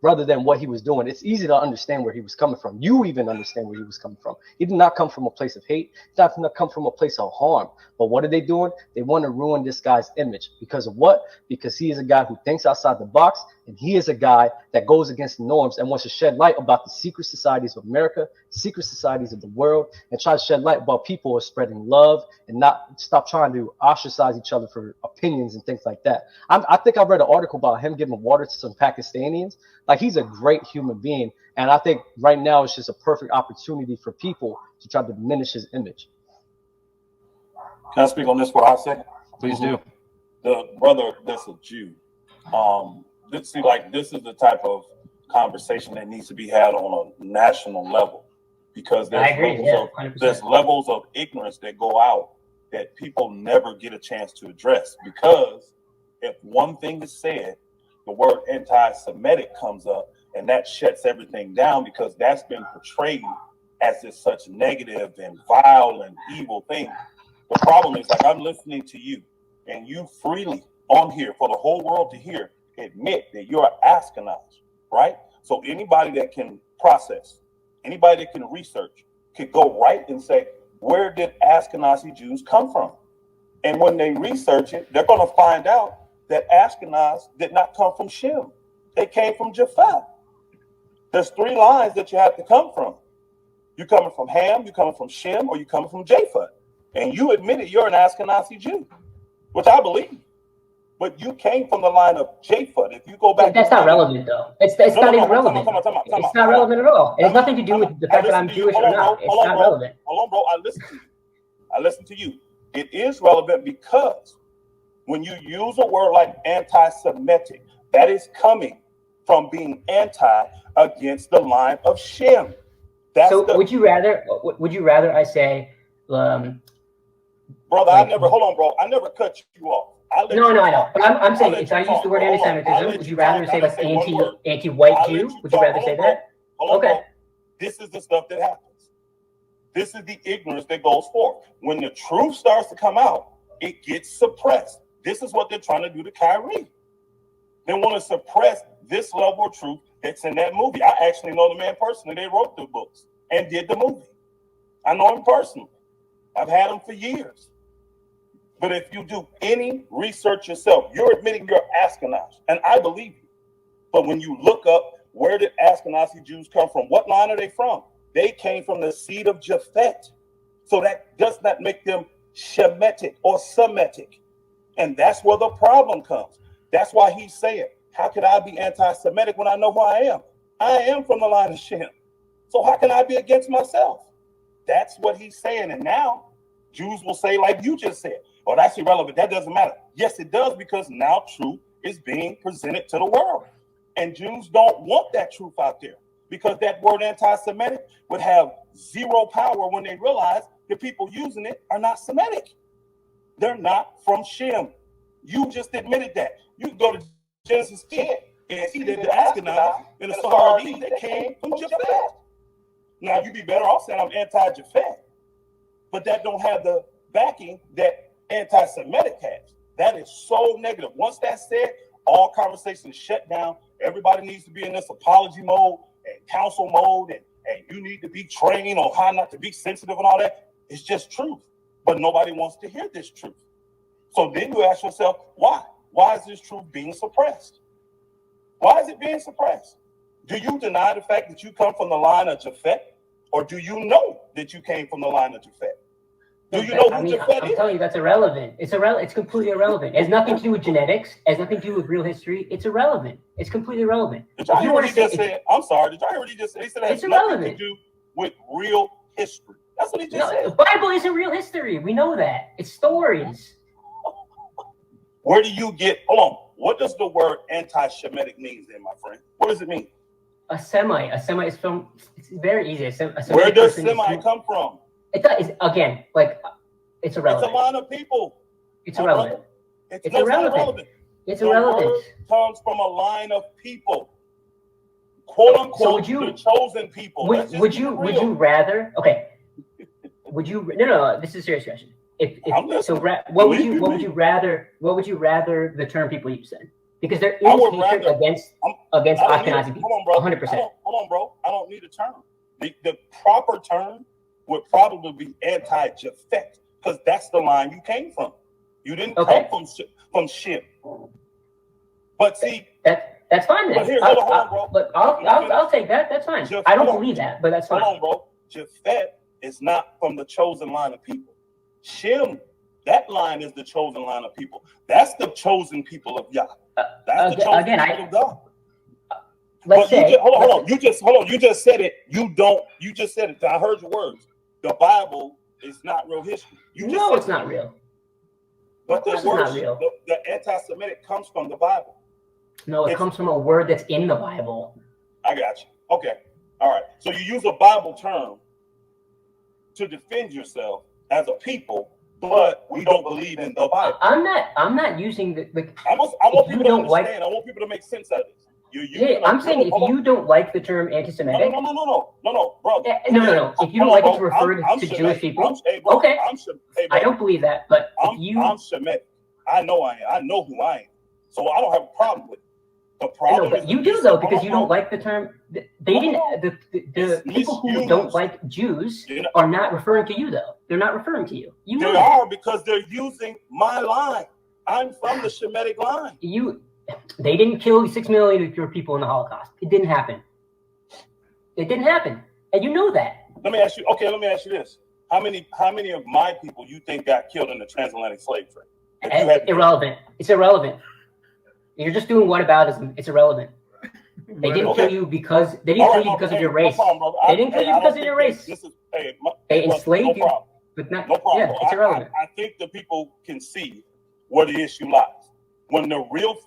rather than what he was doing. It's easy to understand where he was coming from. You even understand where he was coming from. He did not come from a place of hate. He did not come from a place of harm. But what are they doing? They want to ruin this guy's image. Because of what? Because he is a guy who thinks outside the box, and he is a guy that goes against the norms and wants to shed light about the secret societies of America, secret societies of the world, and try to shed light about people who are spreading love and not stop trying to ostracize each other for opinions and things like that. I think I read an article about him giving water to some Pakistanians. Like, he's a great human being. And I think right now it's just a perfect opportunity for people to try to diminish his image. Can I speak on this for a hot second? Please do. The brother that's a Jew. This is the type of conversation that needs to be had on a national level, because there's levels of ignorance that go out that people never get a chance to address. Because if one thing is said, the word anti-Semitic comes up, and that shuts everything down, because that's been portrayed as this such negative and vile and evil thing. The problem is, like, I'm listening to you, and you freely on here for the whole world to hear admit that you're Ashkenazi, right? So anybody that can process, anybody that can research, could go right and say, where did Ashkenazi Jews come from? And when they research it, they're going to find out that Ashkenaz did not come from Shem. They came from Japheth. There's three lines that you have to come from. You're coming from Ham, you're coming from Shem, or you're coming from Japheth. And you admitted you're an Ashkenazi Jew, which I believe. But you came from the line of Japheth. If you go back, that's not relevant, though. It's not even relevant. It's not relevant at all. It has nothing to do with the fact that I'm Jewish or not. It's not relevant. Hold on, bro. I listen to you. It is relevant because when you use a word like anti-Semitic, that is coming from being anti against the line of Shem. Would you rather I say, brother? Hold on, bro. I never cut you off. No, I know. But I'm saying, if I use the word anti-Semitism, would you rather say like anti-white Jew? Would you rather say that? Okay. This is the stuff that happens. This is the ignorance that goes forth. When the truth starts to come out, it gets suppressed. This is what they're trying to do to Kyrie. They want to suppress this level of truth that's in that movie. I actually know the man personally. They wrote the books and did the movie. I know him personally. I've had him for years. But if you do any research yourself, you're admitting you're Ashkenazi, and I believe you. But when you look up, where did Ashkenazi Jews come from? What line are they from? They came from the seed of Japheth. So that does not make them Shamitic or Semitic. And that's where the problem comes. That's why he's saying, how could I be anti-Semitic when I know who I am? I am from the line of Shem. So how can I be against myself? That's what he's saying. And now Jews will say, like you just said, oh, that's irrelevant. That doesn't matter. Yes, it does, because now truth is being presented to the world. And Jews don't want that truth out there, because that word anti-Semitic would have zero power when they realize the people using it are not Semitic. They're not from Shem. You just admitted that. You can go to Genesis 10 and see that the Ashkenazi and the Sephardim, they came from Japheth. Now, you'd be better off saying I'm anti-Japheth, but that don't have the backing that anti-Semitic has. That is so negative. Once that's said, all conversations shut down. Everybody needs to be in this apology mode and counsel mode, and you need to be trained on how not to be sensitive and all that. It's just truth. But nobody wants to hear this truth. So then you ask yourself, why? Why is this truth being suppressed? Why is it being suppressed? Do you deny the fact that you come from the line of Japheth? Or do you know that you came from the line of Japheth? Do you know who Japheth is? I'm telling you, that's irrelevant. It's completely irrelevant. It has nothing to do with genetics. It has nothing to do with real history. It's irrelevant. It's completely irrelevant. Did y'all hear what he just said? I'm sorry. Did y'all hear what he just said? He said it has nothing to do with real history. That's what he just said. The Bible isn't real history. We know that. It's stories. Where do you get, hold on, what does the word anti-Shamitic mean then, my friend? What does it mean? A Semite is from, it's very easy. Where does Semite come from? Again, like, it's irrelevant. It's a line of people. It's irrelevant. It's irrelevant. It's irrelevant. The word comes from a line of people. Quote unquote, the chosen people. Would you rather, okay. No, this is a serious question. What would you rather the term people use then? Because there is I would hatred rather- against I don't need Ashkenazi it. people. Hold on, bro. 100%. Hold on, bro. I don't need a term. The proper term would probably be anti-Japhet, because that's the line you came from. You didn't come from Shem. But see, that's fine then. But here, hold on, bro. But I'll take that. That's fine. I don't believe that, but that's fine. Hold on, bro. Japhet is not from the chosen line of people. Shem, that line is the chosen line of people. That's the chosen people of Yah. That's the chosen people of God. Let's say, hold on. You just said it. You just said it. I heard your words. The Bible is not real history. No, it's not real. But the words, the anti-Semitic comes from the Bible. No, it comes from a word that's in the Bible. I got you. Okay. All right. So you use a Bible term to defend yourself as a people, but we don't believe in the Bible. I'm not using the I want people to understand. I want people to make sense of this. I'm saying if you don't like the term anti-Semitic, no, bro. No. If you don't like it to refer to Jewish people, okay. I don't believe that, but I'm Shamitic. I know I am. I know who I am. So I don't have a problem with it. The problem but you do though, because you don't like the term. They didn't. The people who don't like Jews are not referring to you though. They're not referring to you. You know they are because they're using my line. I'm from the Shamitic line. They didn't kill 6 million of your people in the Holocaust. It didn't happen. It didn't happen, and you know that. Let me ask you. Okay, let me ask you this: How many of my people you think got killed in the transatlantic slave trade? Irrelevant. It's irrelevant. You're just doing whataboutism. It's irrelevant. They didn't kill you because of your race. They didn't kill you because of your race. They enslaved you, but not. No problem. Yeah, it's irrelevant. I think the people can see where the issue lies. When the real